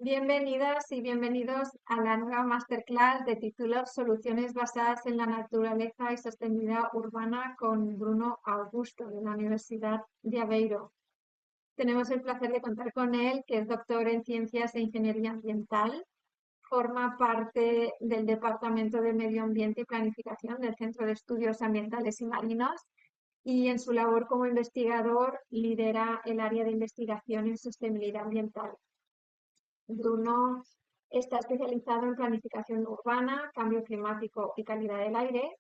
Bienvenidas y bienvenidos a la nueva Masterclass de título Soluciones basadas en la naturaleza y sostenibilidad urbana con Bruno Augusto de la Universidad de Aveiro. Tenemos el placer de contar con él, que es doctor en Ciencias e Ingeniería Ambiental. Forma parte del Departamento de Medio Ambiente y Planificación del Centro de Estudios Ambientales y Marinos y en su labor como investigador lidera el área de investigación en sostenibilidad ambiental. Bruno está especializado en planificación urbana, cambio climático y calidad del aire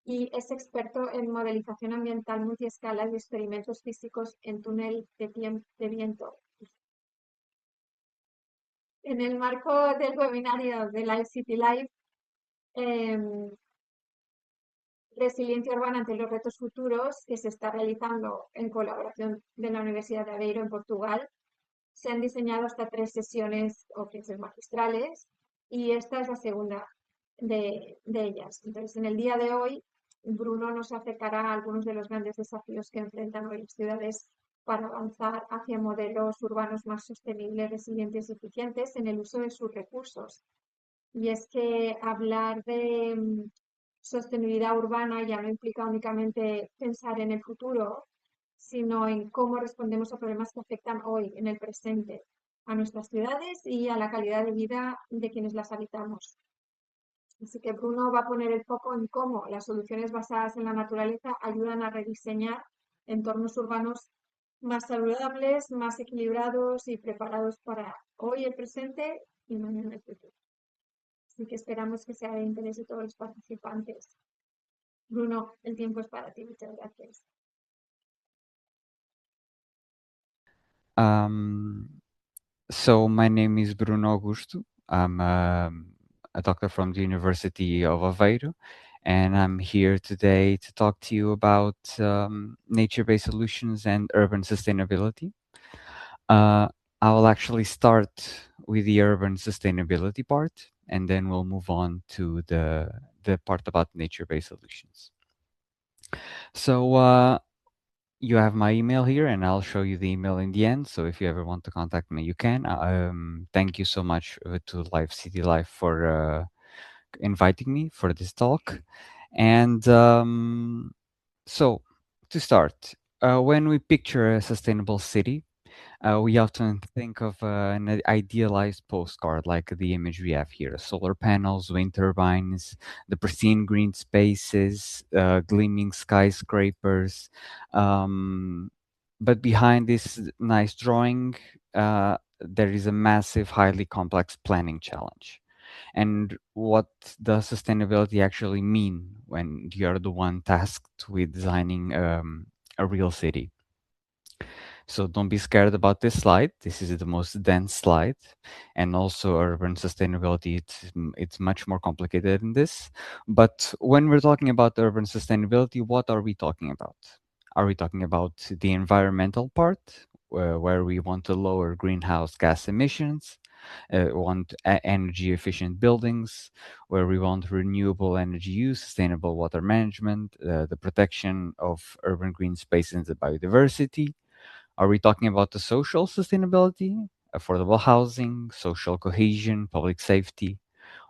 y es experto en modelización ambiental multiescala y experimentos físicos en túnel de viento. En el marco del webinario de LAIF City Life, Resiliencia Urbana ante los retos futuros, que se está realizando en colaboración de la Universidad de Aveiro en Portugal, se han diseñado hasta 3 sesiones o clases magistrales y esta es la segunda de ellas. Entonces, en el día de hoy, Bruno nos acercará a algunos de los grandes desafíos que enfrentan hoy las ciudades para avanzar hacia modelos urbanos más sostenibles, resilientes y eficientes en el uso de sus recursos. Y es que hablar de sostenibilidad urbana ya no implica únicamente pensar en el futuro, sino en cómo respondemos a problemas que afectan hoy, en el presente, a nuestras ciudades y a la calidad de vida de quienes las habitamos. Así que Bruno va a poner el foco en cómo las soluciones basadas en la naturaleza ayudan a rediseñar entornos urbanos más saludables, más equilibrados y preparados para hoy el presente y mañana el futuro. Así que esperamos que sea de interés de todos los participantes. Bruno, el tiempo es para ti. Muchas gracias. So my name is Bruno Augusto. I'm a doctor from the University of Aveiro, and I'm here today to talk to you about nature-based solutions and urban sustainability. I will actually start with the urban sustainability part, and then we'll move on to the part about nature-based solutions. So you have my email here, and I'll show you the email in the end. So if you ever want to contact me, you can. Thank you so much to LAIF City Life for inviting me for this talk. And so to start, when we picture a sustainable city, we often think of an idealized postcard like the image we have here: solar panels, wind turbines, the pristine green spaces, gleaming skyscrapers. But behind this nice drawing, there is a massive, highly complex planning challenge. And what does sustainability actually mean when you're the one tasked with designing a real city? So don't be scared about this slide. This is the most dense slide, and also urban sustainability. It's much more complicated than this. But when we're talking about urban sustainability, what are we talking about? Are we talking about the environmental part, where we want to lower greenhouse gas emissions, want energy efficient buildings, where we want renewable energy use, sustainable water management, the protection of urban green spaces and the biodiversity? Are we talking about the social sustainability, affordable housing, social cohesion, public safety,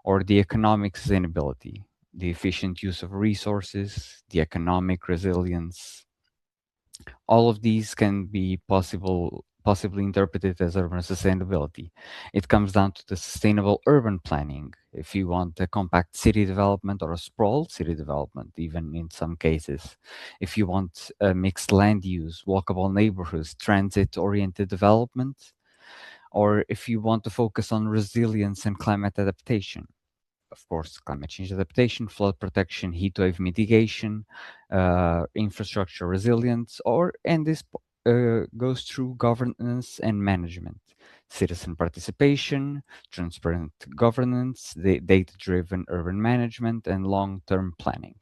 or the economic sustainability, the efficient use of resources, the economic resilience? All of these can be possibly interpreted as urban sustainability. It comes down to the sustainable urban planning. If you want a compact city development or a sprawled city development, even in some cases, if you want a mixed land use, walkable neighborhoods, transit-oriented development, or if you want to focus on resilience and climate adaptation, of course, climate change adaptation, flood protection, heat wave mitigation, infrastructure resilience, and this goes through governance and management, citizen participation, transparent governance, data-driven urban management, and long-term planning.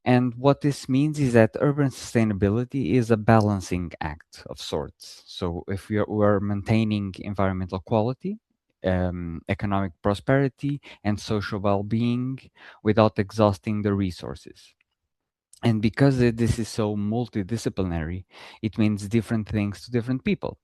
And what this means is that urban sustainability is a balancing act of sorts. So if we're maintaining environmental quality, economic prosperity, and social well-being without exhausting the resources. And because this is so multidisciplinary, it means different things to different people.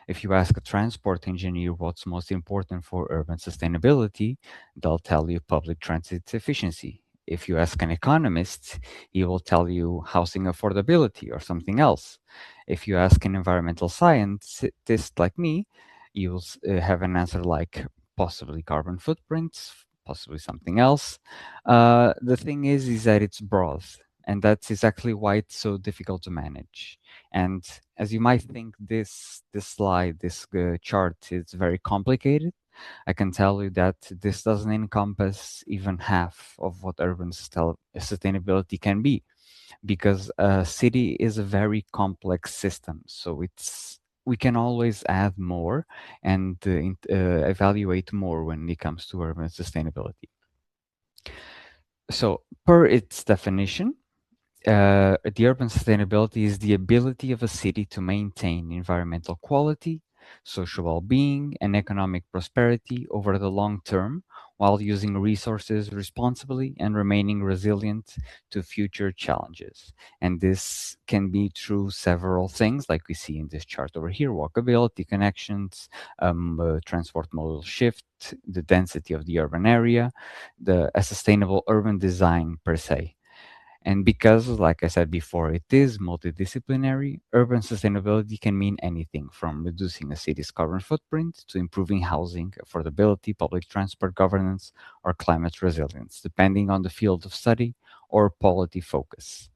If you ask a transport engineer what's most important for urban sustainability, they'll tell you public transit efficiency. If you ask an economist, he will tell you housing affordability or something else. If you ask an environmental scientist like me, you'll have an answer like possibly carbon footprints, possibly something else. The thing is that it's broad, and that's exactly why it's so difficult to manage. And as you might think, this slide, this chart is very complicated. I can tell you that this doesn't encompass even half of what urban sustainability can be, because a city is a very complex system. So we can always add more and evaluate more when it comes to urban sustainability. So, per its definition, the urban sustainability is the ability of a city to maintain environmental quality, social well-being, and economic prosperity over the long term, while using resources responsibly and remaining resilient to future challenges. And this can be through several things, like we see in this chart over here: walkability, connections, transport modal shift, the density of the urban area, a sustainable urban design per se. And because, like I said before, it is multidisciplinary, urban sustainability can mean anything from reducing a city's carbon footprint to improving housing, affordability, public transport governance, or climate resilience, depending on the field of study or policy focus.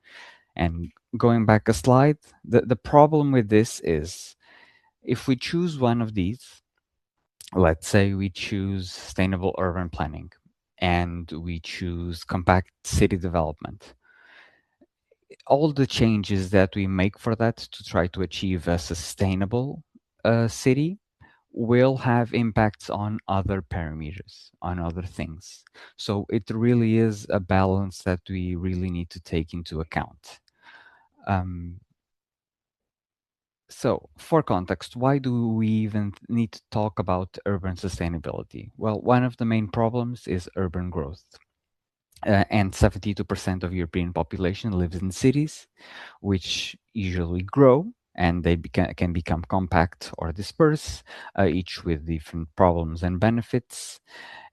And going back a slide, the problem with this is if we choose one of these, let's say we choose sustainable urban planning and we choose compact city development, all the changes that we make for that to try to achieve a sustainable city will have impacts on other parameters, on other things. So it really is a balance that we really need to take into account. So, for context, why do we even need to talk about urban sustainability? Well, one of the main problems is urban growth. And 72% of European population lives in cities, which usually grow, and they can become compact or disperse, each with different problems and benefits.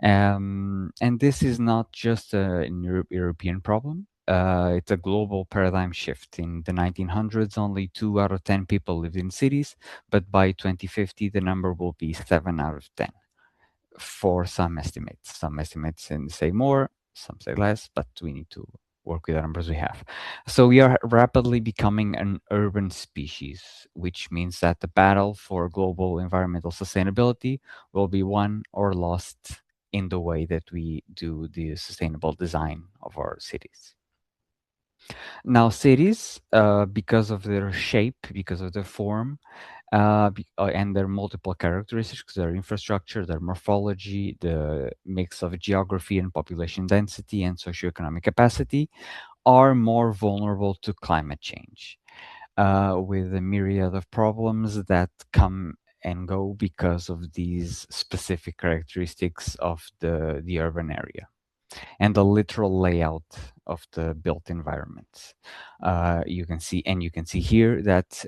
And this is not just a European problem. It's a global paradigm shift. In the 1900s, only 2 out of 10 people lived in cities, but by 2050, the number will be 7 out of 10 for some estimates. Some estimates say more, some say less, but we need to work with the numbers we have. So we are rapidly becoming an urban species, which means that the battle for global environmental sustainability will be won or lost in the way that we do the sustainable design of our cities. Now, cities, because of their shape, because of their form, and their multiple characteristics, their infrastructure, their morphology, the mix of geography and population density and socioeconomic capacity, are more vulnerable to climate change, with a myriad of problems that come and go because of these specific characteristics of the urban area and the literal layout of the built environment. You can see here that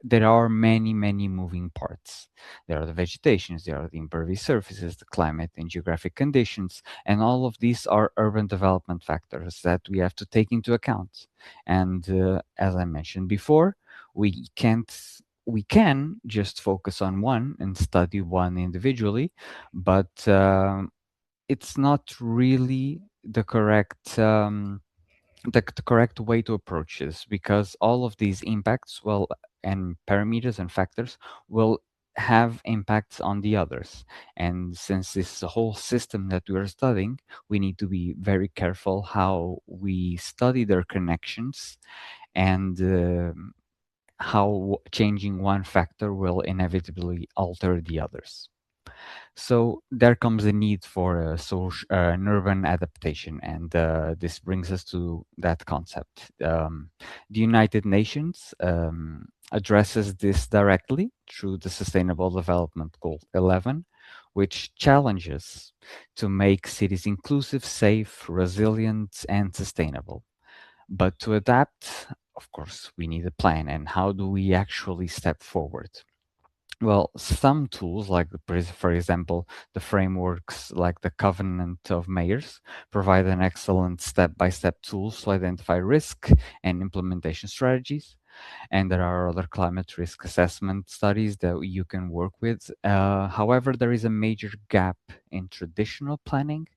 there are many, many moving parts. There are the vegetations, there are the impervious surfaces, the climate and geographic conditions, and all of these are urban development factors that we have to take into account. And as I mentioned before, we can't we can just focus on one and study one individually, but it's not really the correct way to approach this, because all of these impacts, well, and parameters and factors will have impacts on the others. And since this is a whole system that we are studying, we need to be very careful how we study their connections, and how changing one factor will inevitably alter the others. So there comes a need for an urban adaptation, and this brings us to that concept. The United Nations addresses this directly through the Sustainable Development Goal 11, which challenges to make cities inclusive, safe, resilient, and sustainable. But to adapt, of course, we need a plan. And how do we actually step forward? Well, some tools, like for example, the frameworks like the Covenant of Mayors, provide an excellent step-by-step tools to identify risk and implementation strategies. And there are other climate risk assessment studies that you can work with. However, there is a major gap in traditional planning.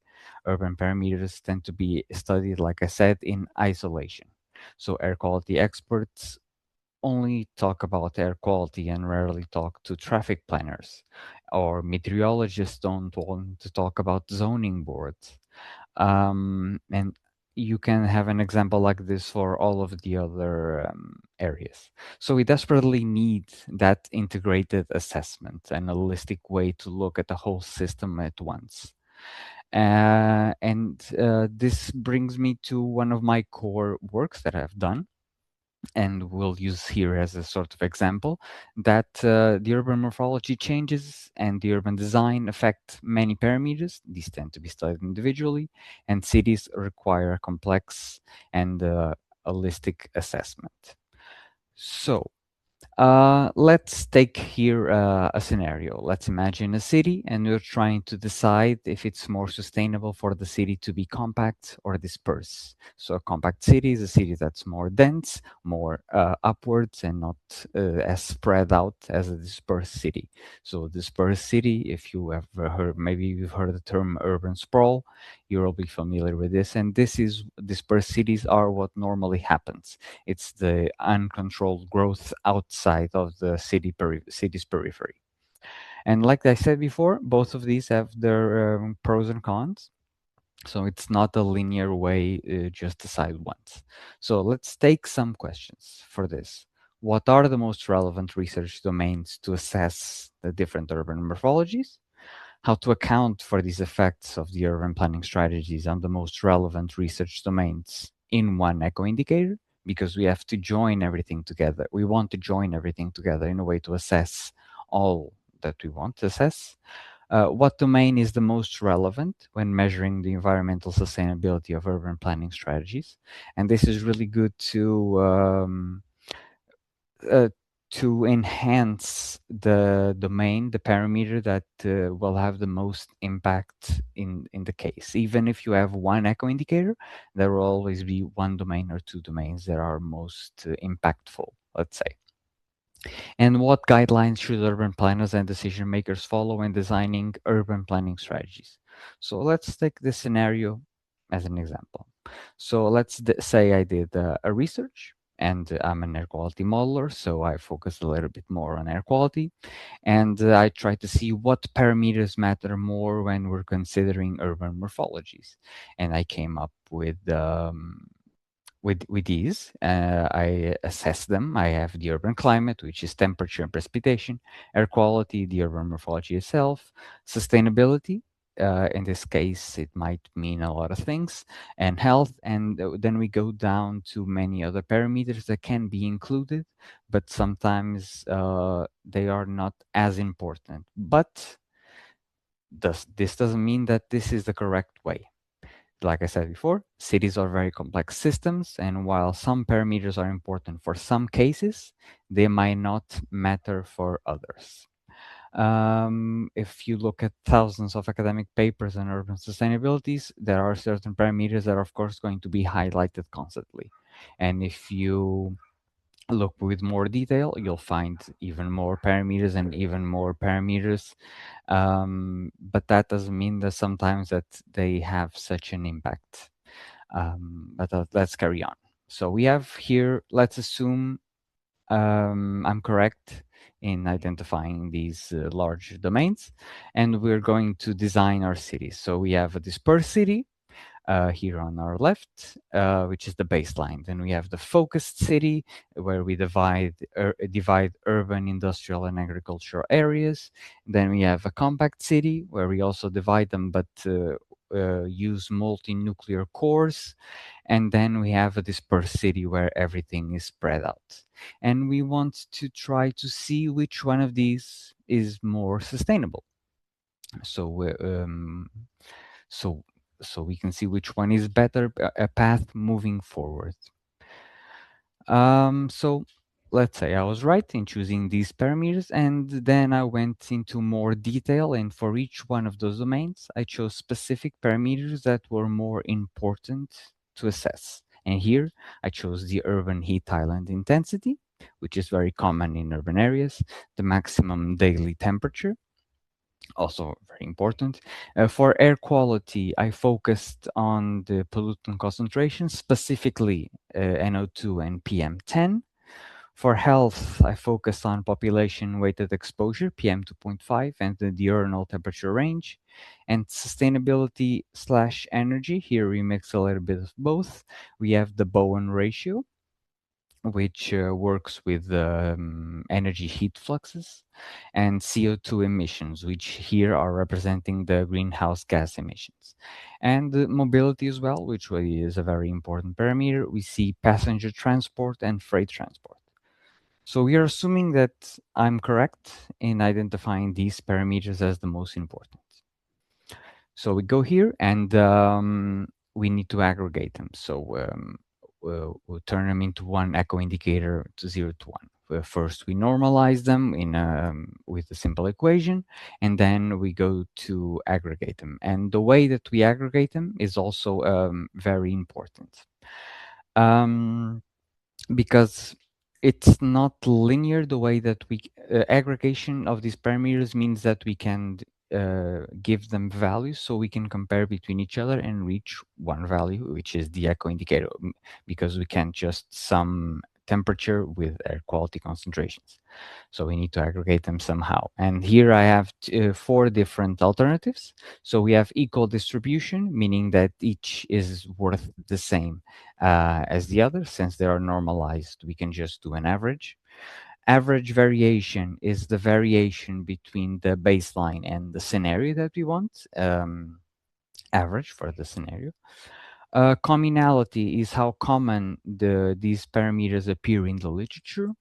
Urban parameters tend to be studied, like I said, in isolation. So air quality experts only talk about air quality and rarely talk to traffic planners, or meteorologists don't want to talk about zoning boards. And you can have an example like this for all of the other areas. So we desperately need that integrated assessment and a holistic way to look at the whole system at once. And this brings me to one of my core works that I've done, and we'll use here as a sort of example that the urban morphology changes and the urban design affect many parameters. These tend to be studied individually, and cities require a complex and holistic assessment. So let's take here a scenario. Let's imagine a city, and we're trying to decide if it's more sustainable for the city to be compact or disperse. So a compact city is a city that's more dense, more upwards, and not as spread out as a dispersed city. So a dispersed city, if you have heard, maybe you've heard the term urban sprawl, you'll be familiar with this. And dispersed cities are what normally happens. It's the uncontrolled growth outside of the city's periphery. And like I said before, both of these have their pros and cons. So it's not a linear way, just decide once. So let's take some questions for this. What are the most relevant research domains to assess the different urban morphologies? How to account for these effects of the urban planning strategies on the most relevant research domains in one echo indicator, because we have to join everything together. We want to join everything together in a way to assess all that we want to assess. What domain is the most relevant when measuring the environmental sustainability of urban planning strategies? And this is really good uh, to enhance the domain, the parameter that will have the most impact in the case. Even if you have one echo indicator, there will always be one domain or two domains that are most impactful, let's say. And what guidelines should urban planners and decision makers follow when designing urban planning strategies? So let's take this scenario as an example. So let's say I did a research, and I'm an air quality modeler, so I focus a little bit more on air quality. And I try to see what parameters matter more when we're considering urban morphologies. And I came up with these. I assess them. I have the urban climate, which is temperature and precipitation, air quality, the urban morphology itself, sustainability. In this case, it might mean a lot of things, and health. And then we go down to many other parameters that can be included, but sometimes they are not as important. But this doesn't mean that this is the correct way. Like I said before, cities are very complex systems, and while some parameters are important for some cases, they might not matter for others. If you look at thousands of academic papers on urban sustainabilities, there are certain parameters that are, of course, going to be highlighted constantly. And if you look with more detail, you'll find even more parameters and even more parameters. But that doesn't mean that sometimes that they have such an impact. But let's carry on. So we have here, let's assume I'm correct in identifying these large domains, and we're going to design our cities. So we have a dispersed city, here on our left, which is the baseline. Then we have the focused city, where we divide urban, industrial, and agricultural areas. Then we have a compact city, where we also divide them, but use multi-nuclear cores. And then we have a dispersed city where everything is spread out. And we want to try to see which one of these is more sustainable. So so so we can see which one is better, a path moving forward. So let's say I was right in choosing these parameters, and then I went into more detail, and for each one of those domains, I chose specific parameters that were more important to assess. And here I chose the urban heat island intensity, which is very common in urban areas, the maximum daily temperature, also very important. For air quality, I focused on the pollutant concentration, specifically NO2 and PM10. For health, I focused on population weighted exposure, PM2.5, and the diurnal temperature range. And sustainability slash energy, here we mix a little bit of both. We have the Bowen ratio, which works with energy heat fluxes, and CO2 emissions, which here are representing the greenhouse gas emissions. And mobility as well, which really is a very important parameter. We see passenger transport and freight transport. So we are assuming that I'm correct in identifying these parameters as the most important. So we go here and we need to aggregate them. So we'll turn them into one echo indicator to 0 to 1. First, we normalize them in with a simple equation, and then we go to aggregate them. And the way that we aggregate them is also very important. Because it's not linear the way that we aggregation of these parameters means that we can give them values so we can compare between each other and reach one value, which is the echo indicator, because we can't just sum temperature with air quality concentrations. So we need to aggregate them somehow. And here I have 4 different alternatives. So we have equal distribution, meaning that each is worth the same as the other. Since they are normalized, we can just do an average. Average variation is the variation between the baseline and the scenario that we want. Average for the scenario. Commonality is how common these parameters appear in the literature.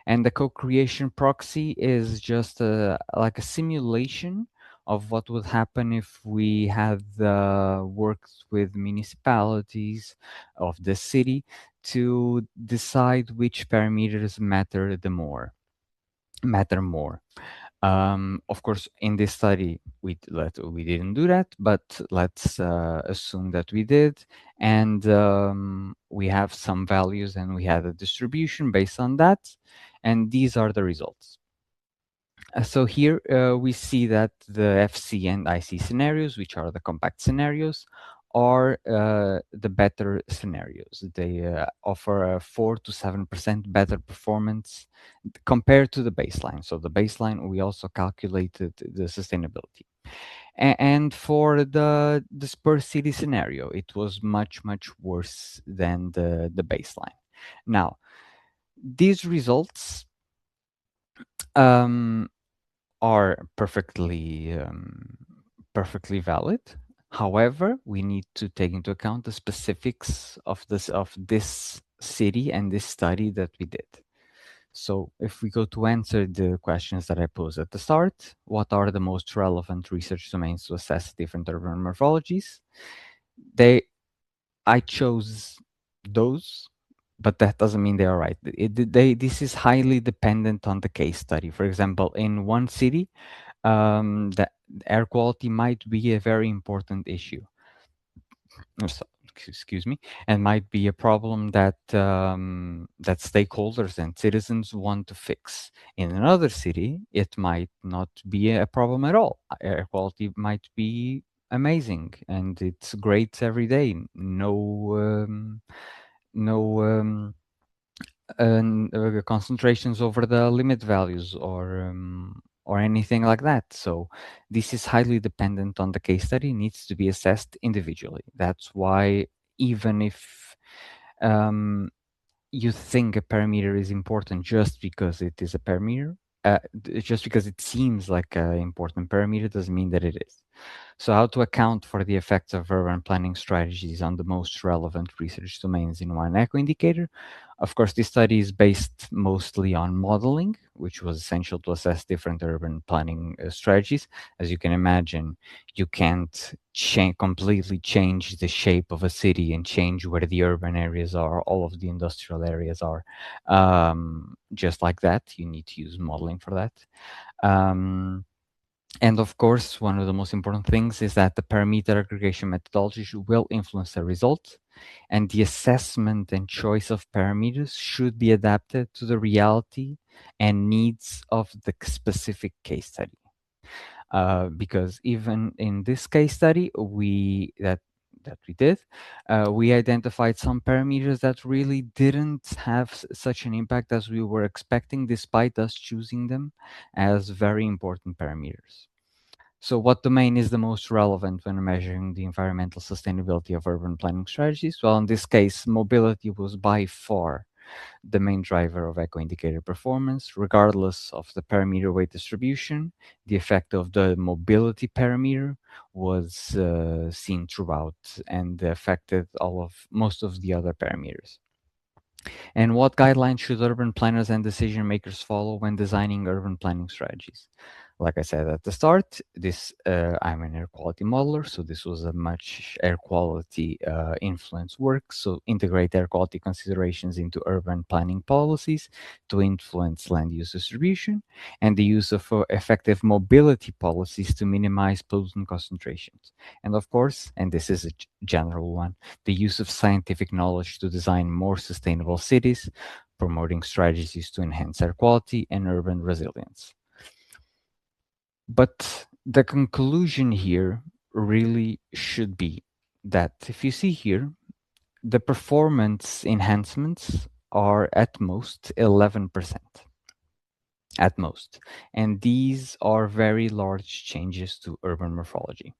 And the co-creation proxy is just like a simulation of what would happen if we had worked with municipalities of the city to decide which parameters matter more. Of course, in this study, we didn't do that, but let's assume that we did, and we have some values, and we had a distribution based on that, and these are the results. So here we see that the FC and IC scenarios, which are the compact scenarios, are the better scenarios. They offer a 4 to 7% better performance compared to the baseline. So the baseline, we also calculated the sustainability. And for the dispersed city scenario, it was much, much worse than the baseline. Now, these results are perfectly valid. However, we need to take into account the specifics of this city and this study that we did. So if we go to answer the questions that I posed at the start, what are the most relevant research domains to assess different urban morphologies? I chose those, but that doesn't mean they are right. This is highly dependent on the case study. For example, in one city, the air quality might be a very important issue. Excuse me, and might be a problem that that stakeholders and citizens want to fix. In another city, it might not be a problem at all. Air quality might be amazing and it's great every day. No concentrations over the limit values or anything like that. So this is highly dependent on the case study, needs to be assessed individually. That's why even if you think a parameter is important just because it is a parameter, just because it seems like an important parameter doesn't mean that it is. So, how to account for the effects of urban planning strategies on the most relevant research domains in one eco indicator? Of course, this study is based mostly on modeling, which was essential to assess different urban planning strategies. As you can imagine, you can't completely change the shape of a city and change where the urban areas are, all of the industrial areas are, just like that. You need to use modeling for that. Um, and of course, one of the most important things is that the parameter aggregation methodology will influence the result, and the assessment and choice of parameters should be adapted to the reality and needs of the specific case study. Because even in this case study, that we did, we identified some parameters that really didn't have such an impact as we were expecting, despite us choosing them as very important parameters. So, what domain is the most relevant when measuring the environmental sustainability of urban planning strategies? Well, in this case, mobility was by far the main driver of eco indicator performance, regardless of the parameter weight distribution. The effect of the mobility parameter was seen throughout and affected most of the other parameters. And what guidelines should urban planners and decision makers follow when designing urban planning strategies? Like I said at the start, I'm an air quality modeler, so this was a much air quality influence work. So integrate air quality considerations into urban planning policies to influence land use distribution, and the use of effective mobility policies to minimize pollutant concentrations. And of course, and this is a general one, the use of scientific knowledge to design more sustainable cities, promoting strategies to enhance air quality and urban resilience. But the conclusion here really should be that if you see here, the performance enhancements are at most 11%. At most. And these are very large changes to urban morphology.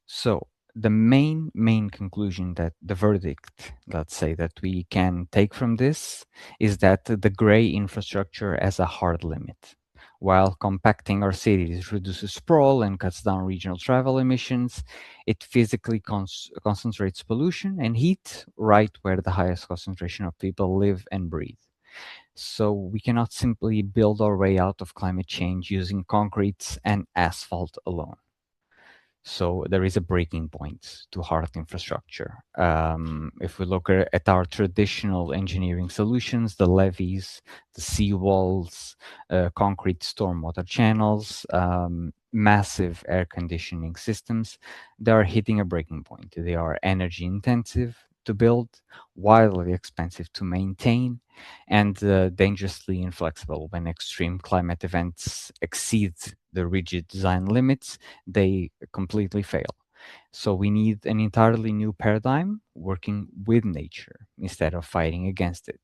So the main conclusion, that the verdict, let's say, that we can take from this is that the gray infrastructure has a hard limit. While compacting our cities reduces sprawl and cuts down regional travel emissions, it physically concentrates pollution and heat right where the highest concentration of people live and breathe. So we cannot simply build our way out of climate change using concrete and asphalt alone. So there is a breaking point to hard infrastructure. If we look at our traditional engineering solutions, the levees, the seawalls, concrete stormwater channels, massive air conditioning systems, they are hitting a breaking point. They are energy intensive to build, wildly expensive to maintain, and dangerously inflexible. When extreme climate events exceed the rigid design limits, they completely fail. So we need an entirely new paradigm, working with nature instead of fighting against it.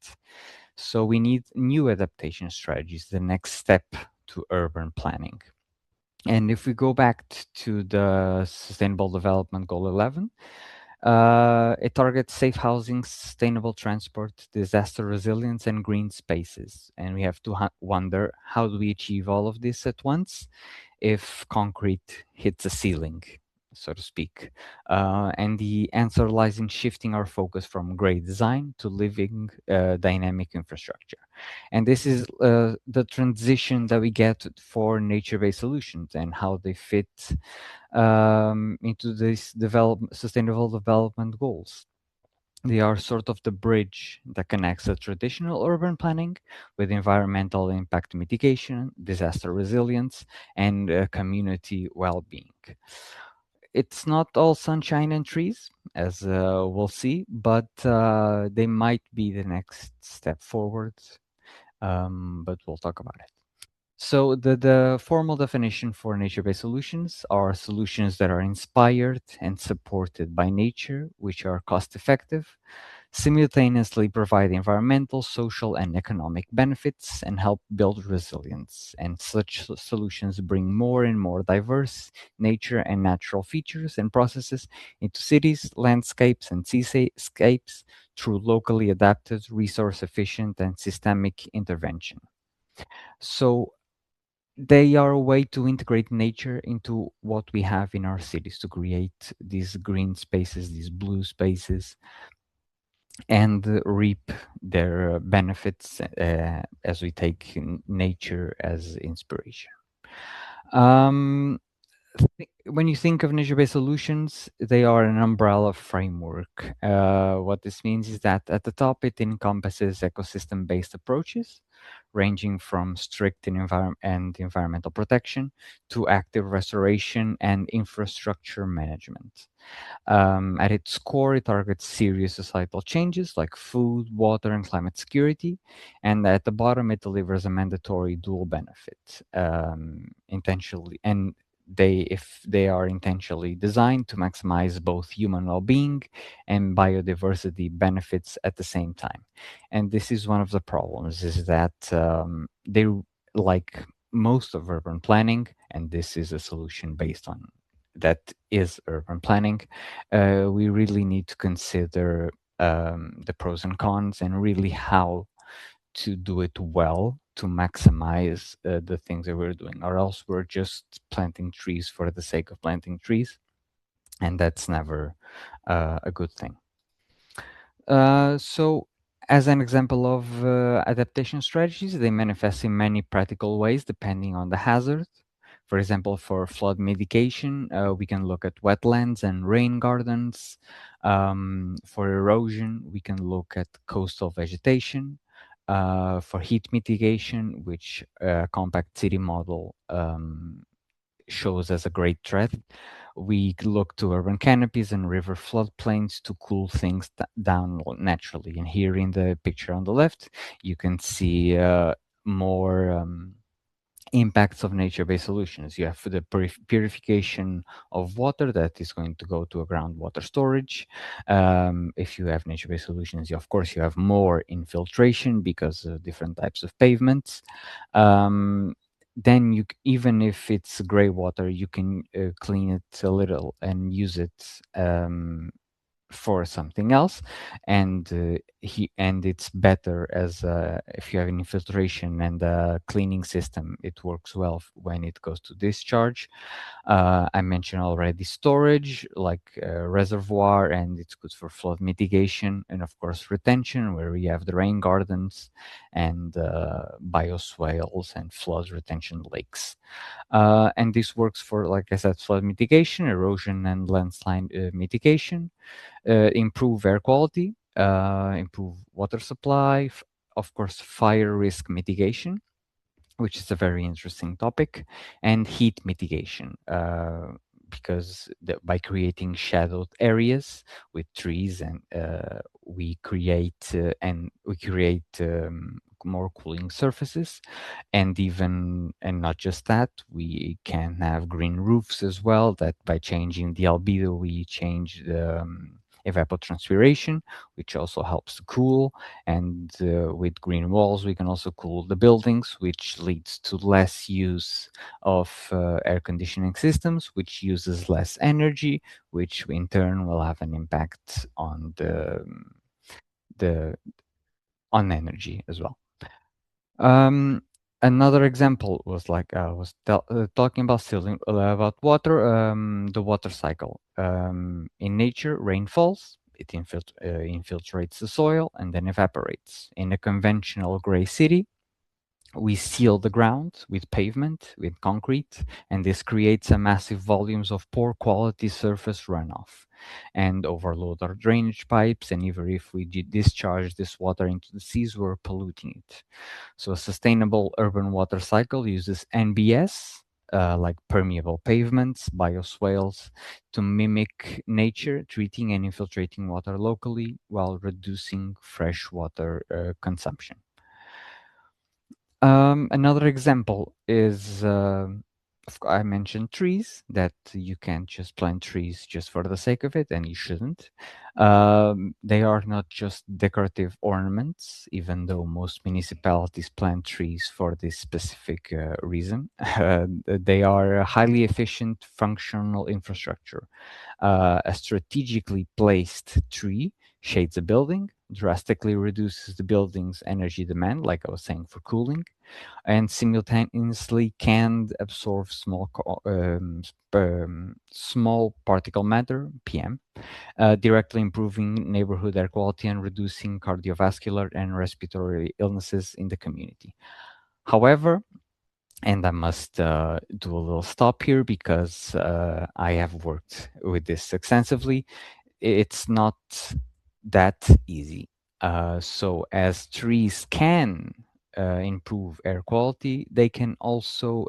So we need new adaptation strategies, the next step to urban planning. And if we go back to the Sustainable Development Goal 11, it targets safe housing, sustainable transport, disaster resilience, and green spaces. And we have to wonder, how do we achieve all of this at once if concrete hits a ceiling, so to speak? And the answer lies in shifting our focus from gray design to living dynamic infrastructure. And this is the transition that we get for nature-based solutions and how they fit into these sustainable development goals. They are sort of the bridge that connects the traditional urban planning with environmental impact mitigation, disaster resilience, and community well-being. It's not all sunshine and trees, as we'll see, but they might be the next step forward. But we'll talk about it. So the formal definition for nature-based solutions are solutions that are inspired and supported by nature, which are cost-effective, simultaneously provide environmental, social, and economic benefits, and help build resilience. And such solutions bring more and more diverse nature and natural features and processes into cities, landscapes, and seascapes through locally adapted, resource-efficient, and systemic intervention. So they are a way to integrate nature into what we have in our cities to create these green spaces, these blue spaces, and reap their benefits as we take nature as inspiration. Um, when you think of nature-based solutions, they are an umbrella framework. What this means is that at the top, it encompasses ecosystem-based approaches, ranging from strict environmental protection to active restoration and infrastructure management. At its core, it targets serious societal changes like food, water, and climate security. And at the bottom, it delivers a mandatory dual benefit, intentionally, and if they are intentionally designed to maximize both human well-being and biodiversity benefits at the same time. And this is one of the problems, is that they, like most of urban planning, and this is a solution based on that is urban planning, we really need to consider the pros and cons and really how to do it well to maximize the things that we're doing, or else we're just planting trees for the sake of planting trees, and that's never a good thing. So, as an example of adaptation strategies, they manifest in many practical ways depending on the hazard. For example, for flood mitigation, we can look at wetlands and rain gardens. For erosion, we can look at coastal vegetation. For heat mitigation, which compact city model shows as a great threat, we look to urban canopies and river floodplains to cool things down naturally. And here in the picture on the left, you can see more impacts of nature-based solutions. You have the purification of water that is going to go to a groundwater storage. If you have nature-based solutions, of course, you have more infiltration because of different types of pavements. Then even if it's gray water, you can clean it a little and use it for something else, and it's better as if you have an infiltration and a cleaning system, it works well when it goes to discharge. I mentioned already storage, like reservoir, and it's good for flood mitigation, and of course retention, where we have the rain gardens and bioswales and flood retention lakes. And this works for, like I said, flood mitigation, erosion and landslide mitigation, improve air quality, improve water supply, of course, fire risk mitigation, which is a very interesting topic, and heat mitigation. Because by creating shadowed areas with trees, and we create more cooling surfaces, and not just that, we can have green roofs as well. That by changing the albedo, we change the evapotranspiration, which also helps to cool. And with green walls, we can also cool the buildings, which leads to less use of air conditioning systems, which uses less energy, which in turn will have an impact on the on energy as well. Um, Another example was like I was talking about still about water, the water cycle. In nature, rain falls, it infiltrates the soil and then evaporates. In a conventional gray city, we seal the ground with pavement, with concrete, and this creates a massive volumes of poor quality surface runoff and overload our drainage pipes. And even if we discharge this water into the seas, we're polluting it. So a sustainable urban water cycle uses NBS, like permeable pavements, bioswales, to mimic nature, treating and infiltrating water locally while reducing freshwater consumption. Another example is I mentioned trees, that you can't just plant trees just for the sake of it, and you shouldn't. They are not just decorative ornaments, even though most municipalities plant trees for this specific reason. They are a highly efficient functional infrastructure. A strategically placed tree shades a building, drastically reduces the building's energy demand, like I was saying, for cooling, and simultaneously can absorb small particle matter (PM), directly improving neighborhood air quality and reducing cardiovascular and respiratory illnesses in the community. However, and I must do a little stop here because I have worked with this extensively. It's not that easy. So, as trees can improve air quality, they can also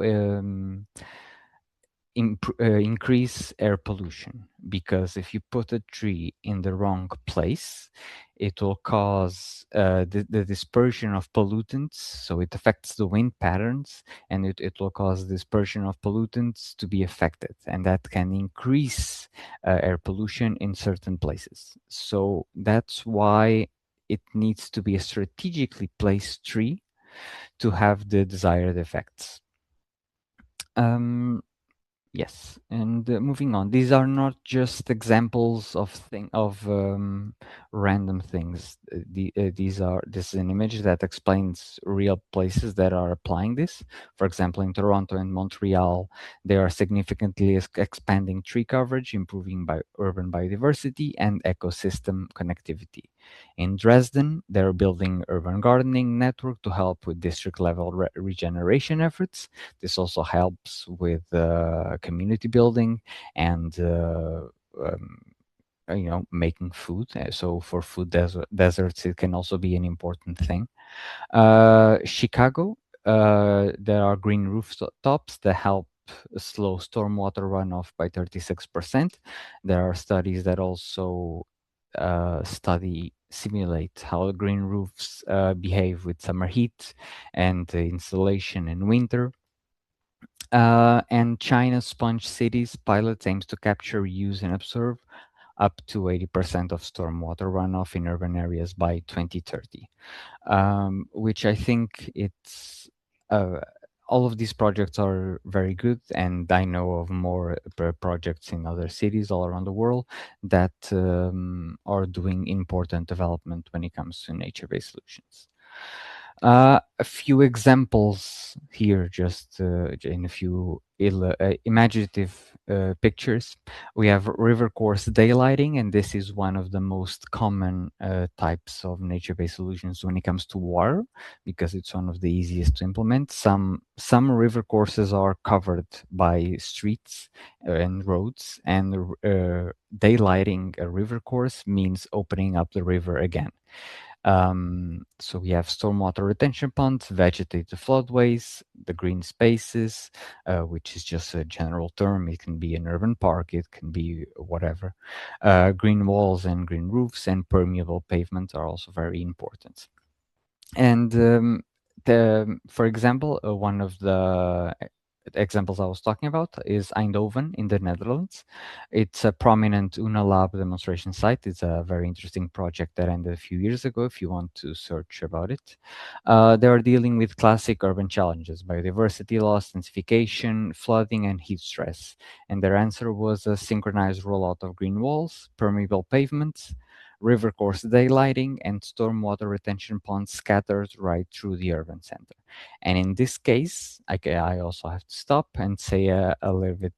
increase air pollution, because if you put a tree in the wrong place, it will cause the dispersion of pollutants. So it affects the wind patterns, and it will cause dispersion of pollutants to be affected, and that can increase air pollution in certain places. So that's why it needs to be a strategically placed tree to have the desired effects. Um, Yes, and moving on. These are not just examples of random things. This is an image that explains real places that are applying this. For example, in Toronto and Montreal, they are significantly expanding tree coverage, improving urban biodiversity and ecosystem connectivity. In Dresden, they're building urban gardening network to help with district level regeneration efforts. This also helps with community building and making food. So for food deserts, it can also be an important thing. Chicago, there are green rooftops that help slow stormwater runoff by 36%. There are studies that also simulate how green roofs behave with summer heat and installation in winter. And China's sponge cities pilot aims to capture, use, and absorb up to 80% of stormwater runoff in urban areas by 2030, which I think it's all of these projects are very good, and I know of more projects in other cities all around the world that are doing important development when it comes to nature-based solutions. A few examples here, just in a few imaginative pictures. We have river course daylighting, and this is one of the most common types of nature-based solutions when it comes to water, because it's one of the easiest to implement. Some river courses are covered by streets and roads, and daylighting a river course means opening up the river again. So we have stormwater retention ponds, vegetated floodways, the green spaces, which is just a general term. It can be an urban park, it can be whatever. Green walls and green roofs and permeable pavements are also very important. And for example, one of the examples I was talking about is Eindhoven in the Netherlands. It's a prominent UNALAB demonstration site. It's a very interesting project that ended a few years ago, if you want to search about it. They are dealing with classic urban challenges: biodiversity loss, densification, flooding, and heat stress. And their answer was a synchronized rollout of green walls, permeable pavements, river course daylighting, and stormwater retention ponds scattered right through the urban center. And in this case, I also have to stop and say a little bit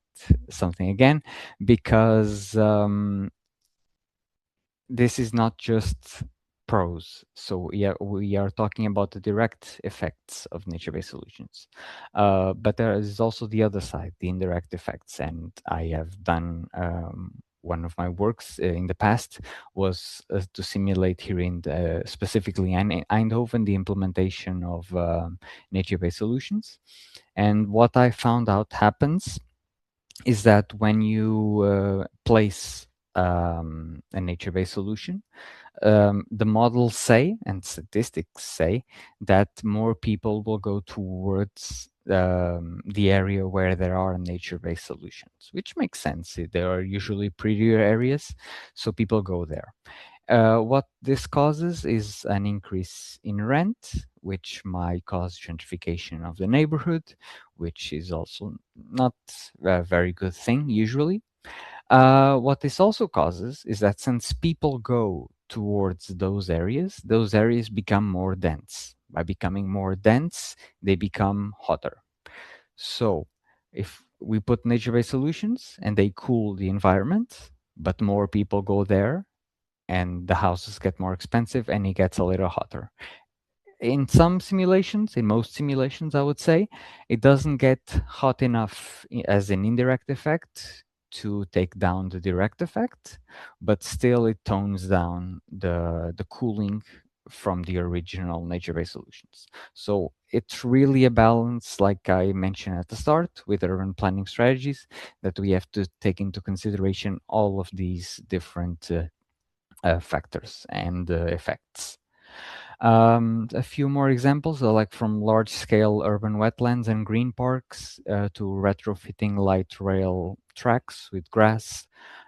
something again, because this is not just pros. So yeah, we are talking about the direct effects of nature-based solutions, but there is also the other side, the indirect effects. And I have done one of my works in the past was to simulate here in specifically in Eindhoven the implementation of nature-based solutions. And what I found out happens is that when you place a nature-based solution, the models say, and statistics say, that more people will go towards the area where there are nature-based solutions, which makes sense. There are usually prettier areas, so people go there. What this causes is an increase in rent, which might cause gentrification of the neighborhood, which is also not a very good thing usually. What this also causes is that since people go towards those areas become more dense. By becoming more dense, they become hotter. So if we put nature-based solutions and they cool the environment, but more people go there and the houses get more expensive and it gets a little hotter. In some simulations, in most simulations, I would say, it doesn't get hot enough as an indirect effect to take down the direct effect, but still it tones down the cooling from the original nature-based solutions. So it's really a balance, like I mentioned at the start, with urban planning strategies, that we have to take into consideration all of these different factors and effects. A few more examples, like from large-scale urban wetlands and green parks to retrofitting light rail tracks with grass,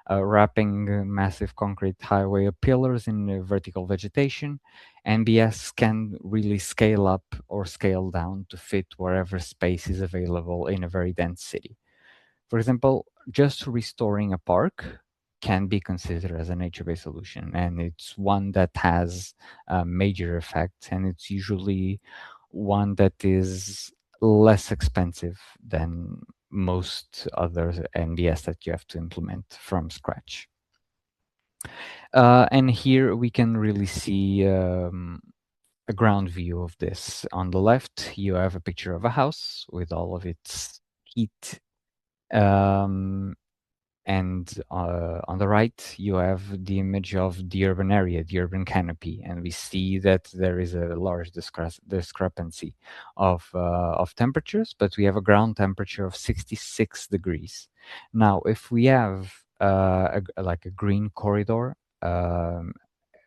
wrapping massive concrete highway pillars in vertical vegetation. NBS can really scale up or scale down to fit wherever space is available in a very dense city. For example, just restoring a park can be considered as a nature-based solution, and it's one that has a major effect, and it's usually one that is less expensive than most other NBS that you have to implement from scratch. And here we can really see a ground view of this. On the left, you have a picture of a house with all of its heat, um, and on the right you have the image of the urban area, the urban canopy, and we see that there is a large discrepancy of temperatures, but we have a ground temperature of 66 degrees. Now if we have like a green corridor, um,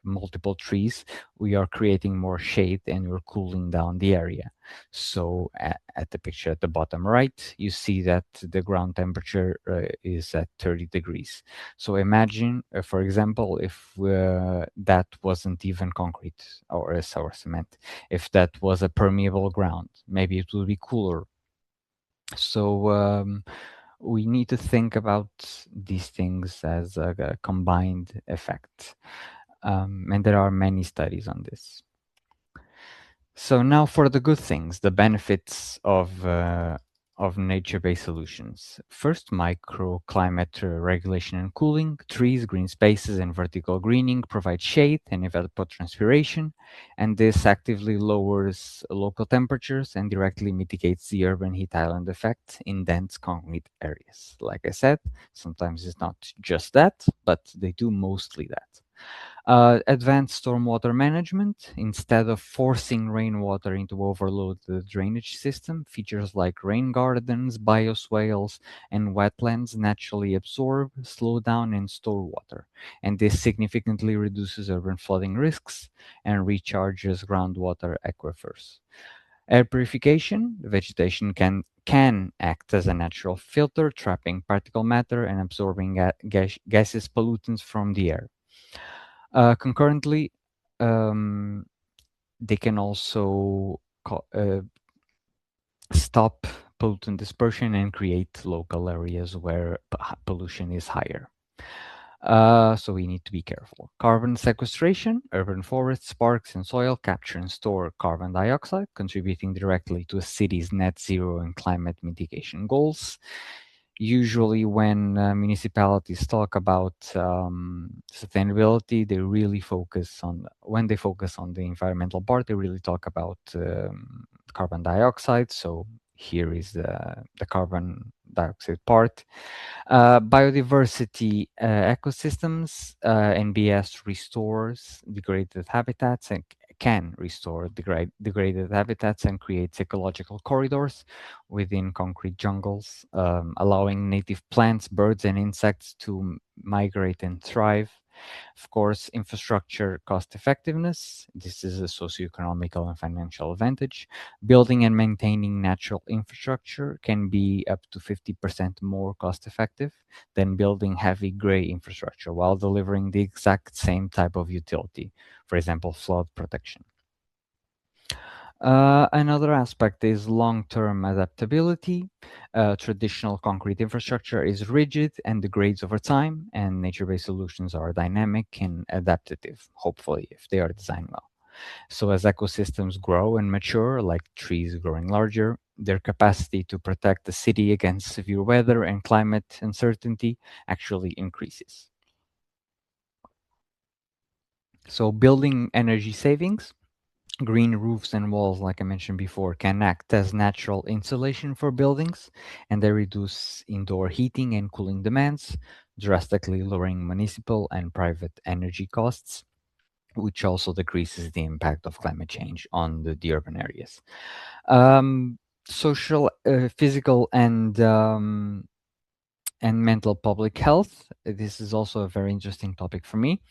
multiple trees, we are creating more shade and we're cooling down the area. So at the picture at the bottom right, you see that the ground temperature is at 30 degrees. So imagine, for example, if that wasn't even concrete or cement, if that was a permeable ground, maybe it would be cooler. So we need to think about these things as a combined effect. And there are many studies on this. So now for the good things, the benefits of nature-based solutions. First, microclimate regulation and cooling. Trees, green spaces, and vertical greening provide shade and evapotranspiration, and this actively lowers local temperatures and directly mitigates the urban heat island effect in dense concrete areas. Like I said, sometimes it's not just that, but they do mostly that. Advanced stormwater management. Instead of forcing rainwater into overload the drainage system, features like rain gardens, bioswales, and wetlands naturally absorb, slow down, and store water. And this significantly reduces urban flooding risks and recharges groundwater aquifers. Air purification. Vegetation can act as a natural filter, trapping particle matter and absorbing gaseous pollutants from the air. Concurrently, um, they can also stop pollutant dispersion and create local areas where pollution is higher. So we need to be careful. Carbon sequestration. Urban forests, parks, and soil capture and store carbon dioxide, contributing directly to a city's net zero and climate mitigation goals. Usually when municipalities talk about sustainability, they really focus on, when they focus on the environmental part, they really talk about carbon dioxide. So here is the carbon dioxide part. Biodiversity ecosystems. NBS restores degraded habitats and can restore degraded habitats and creates ecological corridors within concrete jungles, allowing native plants, birds, and insects to migrate and thrive. Of course, infrastructure cost effectiveness. This is a socioeconomical and financial advantage. Building and maintaining natural infrastructure can be up to 50% more cost effective than building heavy gray infrastructure while delivering the exact same type of utility, for example, flood protection. Another aspect is long-term adaptability. Traditional concrete infrastructure is rigid and degrades over time, and nature-based solutions are dynamic and adaptive, hopefully, if they are designed well. So as ecosystems grow and mature, like trees growing larger, their capacity to protect the city against severe weather and climate uncertainty actually increases. So building energy savings, green roofs and walls, like I mentioned before, can act as natural insulation for buildings, and they reduce indoor heating and cooling demands, drastically lowering municipal and private energy costs, which also decreases the impact of climate change on the urban areas. Social, physical, and mental public health. This is also a very interesting topic for me.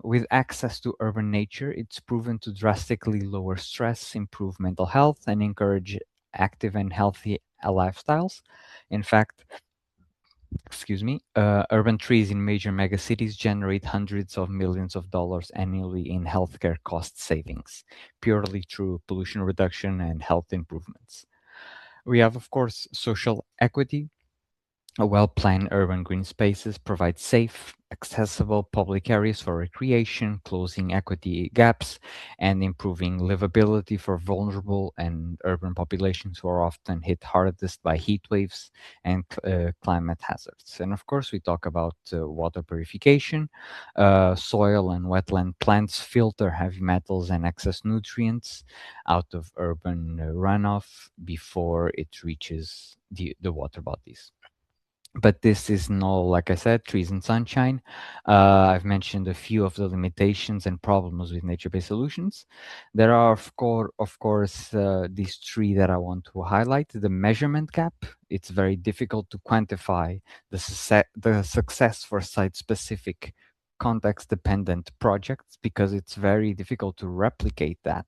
With access to urban nature, it's proven to drastically lower stress, improve mental health, and encourage active and healthy lifestyles. In fact, urban trees in major megacities generate hundreds of millions of dollars annually in healthcare cost savings, purely through pollution reduction and health improvements. We have, of course, social equity. Well-planned urban green spaces provide safe, accessible public areas for recreation, closing equity gaps, and improving livability for vulnerable and urban populations who are often hit hardest by heat waves and climate hazards. And of course, we talk about water purification. Soil and wetland plants filter heavy metals and excess nutrients out of urban runoff before it reaches the water bodies. But this is no, like I said, trees and sunshine. I've mentioned a few of the limitations and problems with nature-based solutions. There are, of course, these three that I want to highlight. The measurement gap. It's very difficult to quantify the success for site-specific, context-dependent projects because it's very difficult to replicate that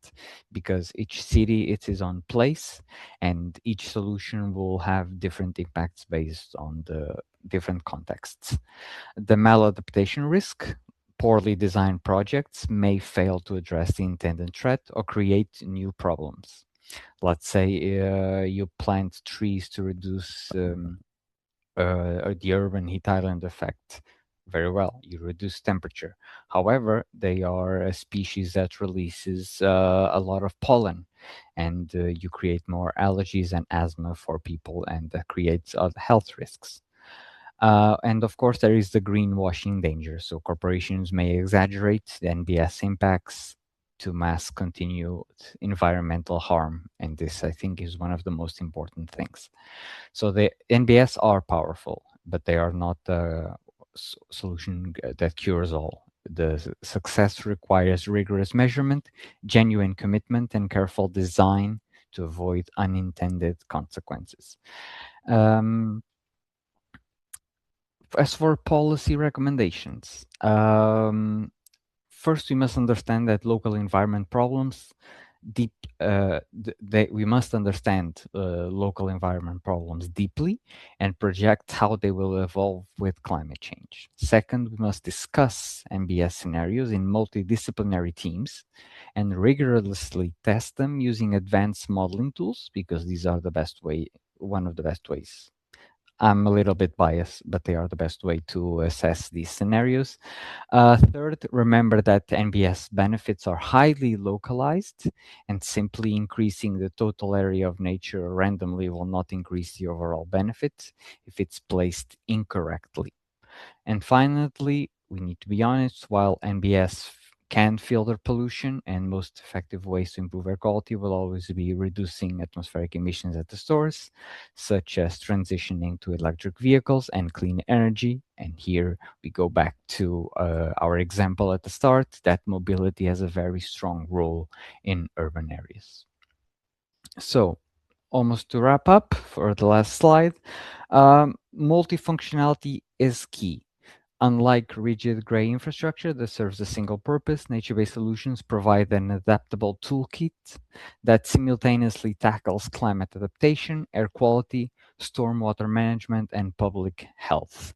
because each city it is on place and each solution will have different impacts based on the different contexts. The maladaptation risk. Poorly designed projects may fail to address the intended threat or create new problems. Let's say you plant trees to reduce the urban heat island effect. Very well, you reduce temperature. However, they are a species that releases a lot of pollen, and you create more allergies and asthma for people, and that creates health risks. And of course, there is the greenwashing danger. So corporations may exaggerate the NBS impacts to mask continued environmental harm, and this, I think, is one of the most important things. So the NBS are powerful, but they are not the solution that cures all. The success requires rigorous measurement, genuine commitment, and careful design to avoid unintended consequences. Um, as for policy recommendations, first we must understand that local environment problems deep we must understand local environment problems deeply and project how they will evolve with climate change. Second, we must discuss MBS scenarios in multidisciplinary teams and rigorously test them using advanced modeling tools because these are the best way one of the best ways. I'm a little bit biased, but they are the best way to assess these scenarios. Third, remember that NBS benefits are highly localized, and simply increasing the total area of nature randomly will not increase the overall benefit if it's placed incorrectly. And finally, we need to be honest, while NBS can filter pollution and most effective ways to improve air quality will always be reducing atmospheric emissions at the source, such as transitioning to electric vehicles and clean energy. And here we go back to our example at the start that mobility has a very strong role in urban areas. So, almost to wrap up for the last slide, multifunctionality is key. Unlike rigid gray infrastructure that serves a single purpose, nature-based solutions provide an adaptable toolkit that simultaneously tackles climate adaptation, air quality, stormwater management, and public health.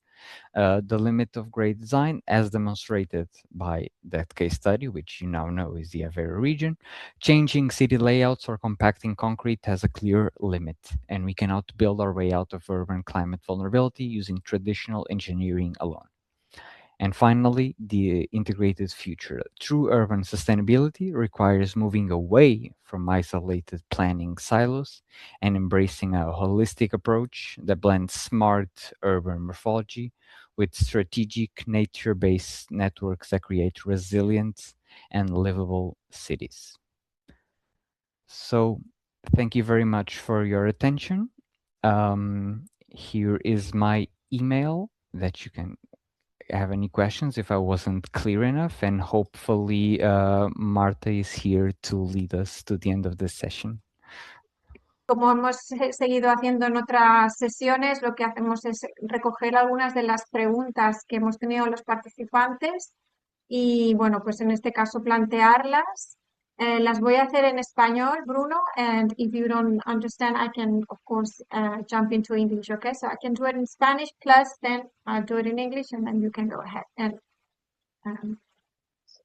The limit of great design, as demonstrated by that case study, which you now know is the Aveiro region, changing city layouts or compacting concrete has a clear limit, and we cannot build our way out of urban climate vulnerability using traditional engineering alone. And finally, the integrated future. True urban sustainability requires moving away from isolated planning silos and embracing a holistic approach that blends smart urban morphology with strategic nature based networks that create resilient and livable cities. So, thank you very much for your attention. Here is my email that you can have any questions if I wasn't clear enough, and hopefully Marta is here to lead us to the end of this session. Como hemos seguido haciendo en otras sesiones, lo que hacemos es recoger algunas de las preguntas que hemos tenido los participantes y, bueno, pues en este caso plantearlas. Las voy a hacer en español, Bruno, and if you don't understand, I can, of course, jump into English, okay? So I can do it in Spanish, plus then I'll do it in English, and then you can go ahead.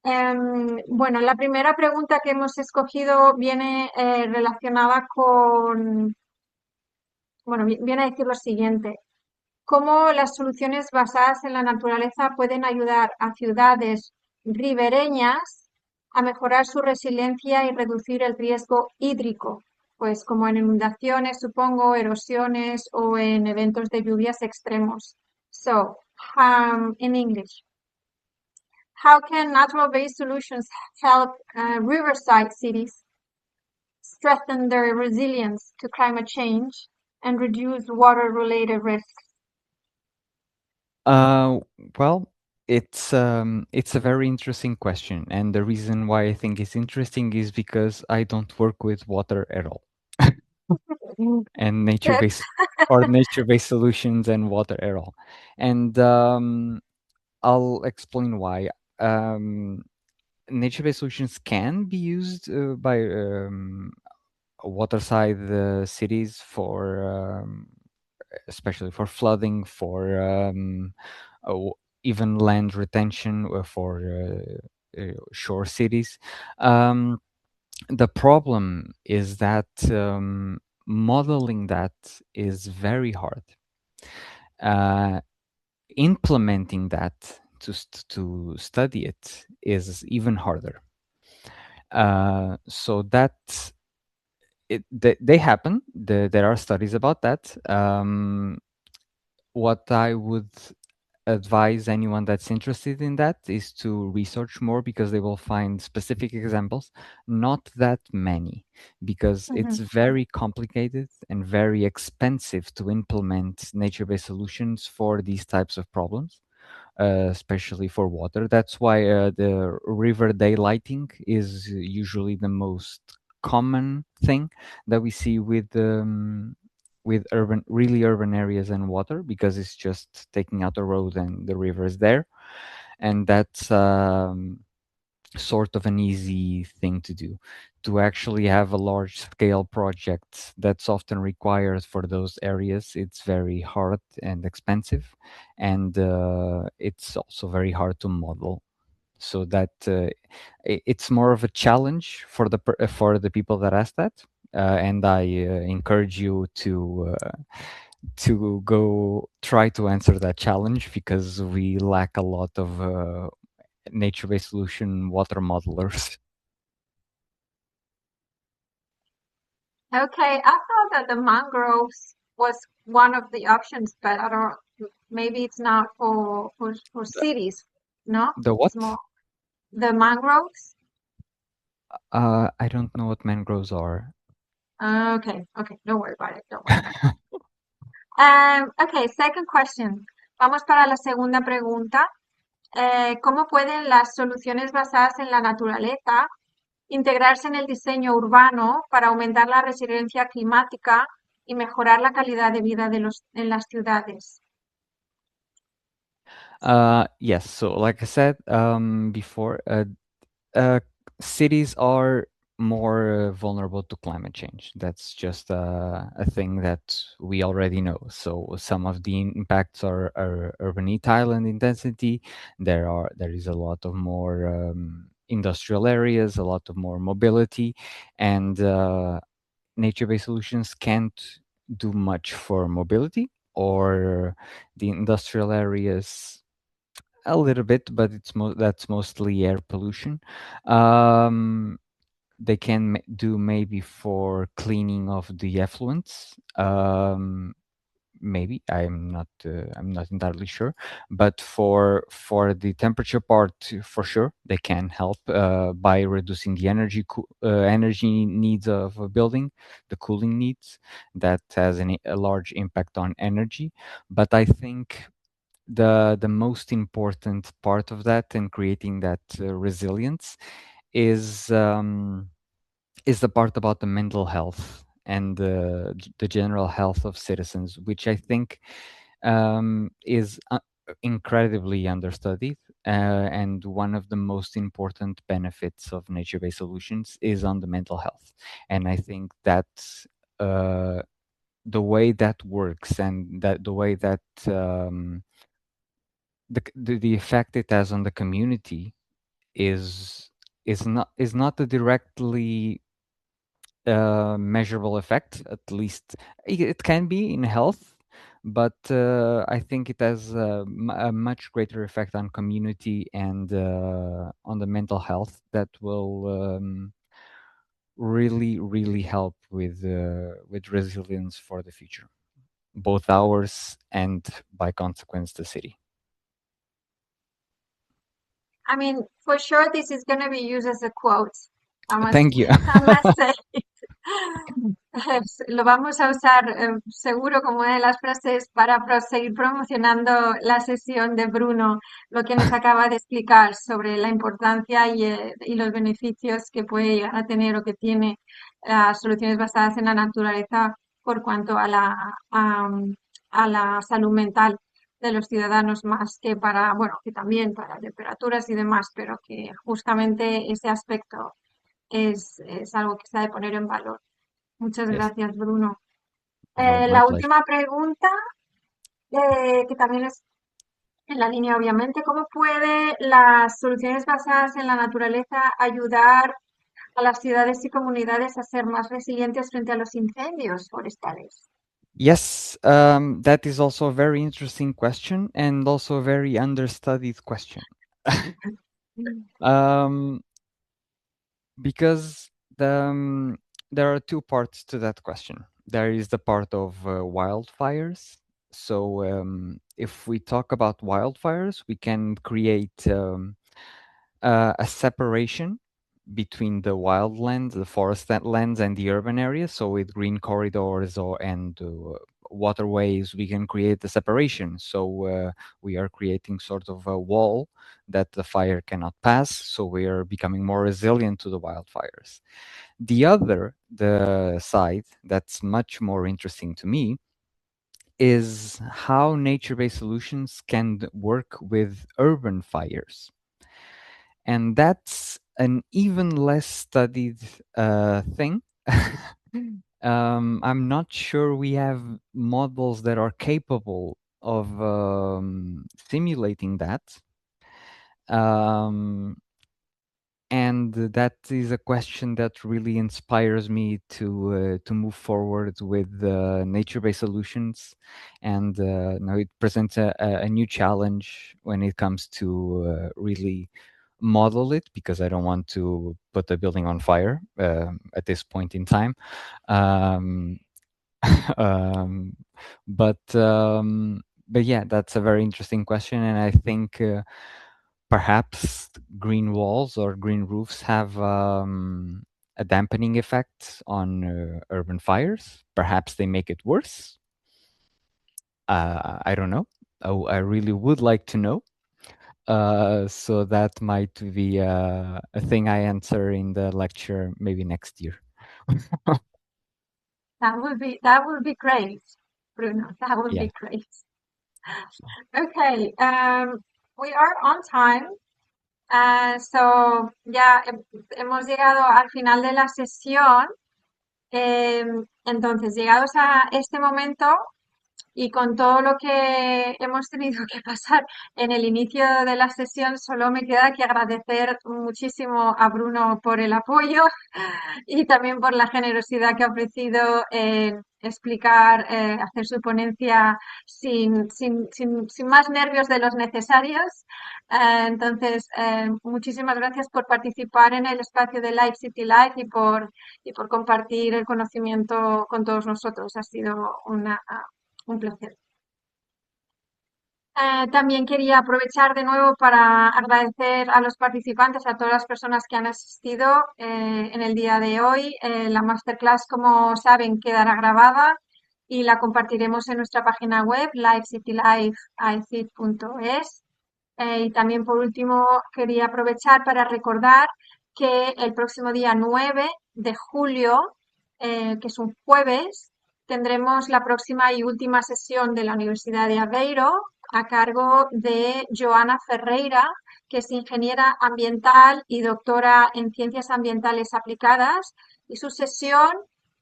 Um, bueno, la primera pregunta que hemos escogido viene relacionada con, bueno, viene a decir lo siguiente: ¿cómo las soluciones basadas en la naturaleza pueden ayudar a ciudades ribereñas a mejorar su resiliencia y reducir el riesgo hídrico? Pues como en inundaciones, supongo, erosiones o en eventos de lluvias extremos. So, in English, how can natural-based solutions help riverside cities strengthen their resilience to climate change and reduce water-related risks? Uh, well, it's a very interesting question, and the reason why I think it's interesting is because I don't work with water at all, and Good. nature-based solutions and water at all, and I'll explain why. Um, Nature-based solutions can be used by waterside cities for especially for flooding, for even land retention, for shore cities. Um, the problem is that modeling that is very hard. Uh, Implementing that to study it is even harder. So that they happen. There are studies about that. What I would advise anyone that's interested in that is to research more, because they will find specific examples, not that many, because it's very complicated and very expensive to implement nature-based solutions for these types of problems, especially for water. That's why the river daylighting is usually the most common thing that we see with really urban areas and water, because it's just taking out a road and the river is there, and that's sort of an easy thing to do. To actually have a large scale project that's often required for those areas, it's very hard and expensive, and it's also very hard to model. So that it's more of a challenge for the people that ask that, and I encourage you to go try to answer that challenge, because we lack a lot of nature-based solution water modelers. Okay, I thought that the mangroves was one of the options, but I don't, maybe it's not for cities, no? The It's what? more the mangroves. I don't know what mangroves are. Okay, okay, don't worry about it, don't worry about it. Okay, second question. Vamos para la segunda pregunta. ¿Cómo pueden las soluciones basadas en la naturaleza integrarse en el diseño urbano para aumentar la resiliencia climática y mejorar la calidad de vida en las ciudades? Yes. So, like I said before, uh, cities are more vulnerable to climate change. That's just a thing that we already know. So some of the impacts are urban heat island intensity. There is a lot of more industrial areas, a lot of more mobility, and nature-based solutions can't do much for mobility or the industrial areas a little bit, but that's mostly air pollution. Um, they can do maybe for cleaning of the effluents. Maybe I'm not entirely sure, but for the temperature part, for sure they can help by reducing the energy needs of a building, the cooling needs. That has a large impact on energy. But I think the most important part of that and creating that resilience is the part about the mental health and the general health of citizens, which I think is incredibly understudied. And one of the most important benefits of nature-based solutions is on the mental health. And I think that uh, the way that works and that the way that the effect it has on the community is is not a directly measurable effect. At least it can be in health, but I think it has a much greater effect on community and on the mental health that will really help with resilience for the future, both ours and by consequence the city. I mean, for sure, this is going to be used as a quote. I must, Thank you. I must say. Lo vamos a usar seguro como una de las frases para seguir promocionando la sesión de Bruno, lo que nos acaba de explicar sobre la importancia y los beneficios que puede llegar a tener o que tiene las soluciones basadas en la naturaleza por cuanto a la salud mental de los ciudadanos, más que para, bueno, que también para temperaturas y demás, pero que justamente ese aspecto es algo que se ha de poner en valor. Muchas Yes. gracias, Bruno. No, my La pleasure. última pregunta, que también es en la línea, obviamente, ¿cómo puede las soluciones basadas en la naturaleza ayudar a las ciudades y comunidades a ser más resilientes frente a los incendios forestales? Yes, that is also a very interesting question and also a very understudied question. um, because there are two parts to that question. There is the part of wildfires. So if we talk about wildfires, we can create a separation between the wildlands, the forest lands, and the urban areas. So with green corridors and waterways, we can create the separation. So we are creating sort of a wall that the fire cannot pass. So we are becoming more resilient to the wildfires. The side that's much more interesting to me is how nature-based solutions can work with urban fires. And that's an even less studied thing. I'm not sure we have models that are capable of simulating that. Um, and that is a question that really inspires me to move forward with nature-based solutions, and now it presents a new challenge when it comes to really model it, because I don't want to put the building on fire at this point in time. Um, um, but yeah, that's a very interesting question, and I think perhaps green walls or green roofs have a dampening effect on urban fires. Perhaps they make it worse. I don't know. I really would like to know. So that might be a thing I answer in the lecture maybe next year. That would be great, Bruno. That would Yeah. be great. So, Okay, we are on time. Ya hemos llegado al final de la sesión. Entonces, llegados a este momento, y con todo lo que hemos tenido que pasar en el inicio de la sesión, solo me queda que agradecer muchísimo a Bruno por el apoyo y también por la generosidad que ha ofrecido en explicar, hacer su ponencia sin más nervios de los necesarios. Muchísimas gracias por participar en el espacio de LAIF City Life y por compartir el conocimiento con todos nosotros. Ha sido un placer. También quería aprovechar de nuevo para agradecer a los participantes, a todas las personas que han asistido en el día de hoy. La masterclass, como saben, quedará grabada y la compartiremos en nuestra página web, livecitylifeic.es. Y también, por último, quería aprovechar para recordar que el próximo día 9 de julio, que es un jueves, tendremos la próxima y última sesión de la Universidade de Aveiro a cargo de Joana Ferreira, que es ingeniera ambiental y doctora en ciencias ambientales aplicadas, y su sesión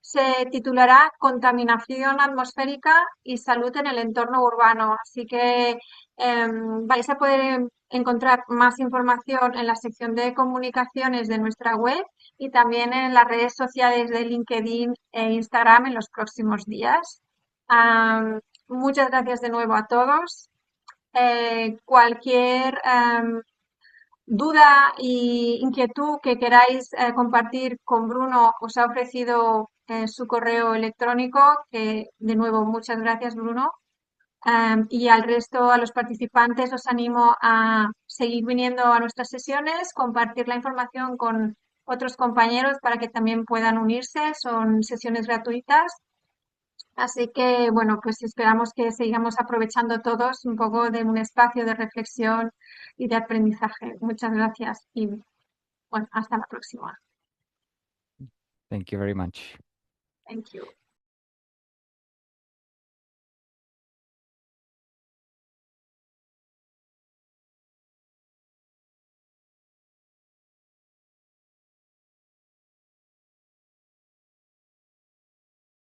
se titulará Contaminación atmosférica y salud en el entorno urbano. Así que vais a poder encontrar más información en la sección de comunicaciones de nuestra web y también en las redes sociales de LinkedIn e Instagram en los próximos días. Muchas gracias de nuevo a todos. Cualquier duda e inquietud que queráis compartir con Bruno, os ha ofrecido su correo electrónico, que de nuevo muchas gracias, Bruno. Y al resto, a los participantes, os animo a seguir viniendo a nuestras sesiones, compartir la información con otros compañeros para que también puedan unirse. Son sesiones gratuitas. Así que, bueno, pues esperamos que sigamos aprovechando todos un poco de un espacio de reflexión y de aprendizaje. Muchas gracias y, bueno, hasta la próxima. Thank you very much. Thank you.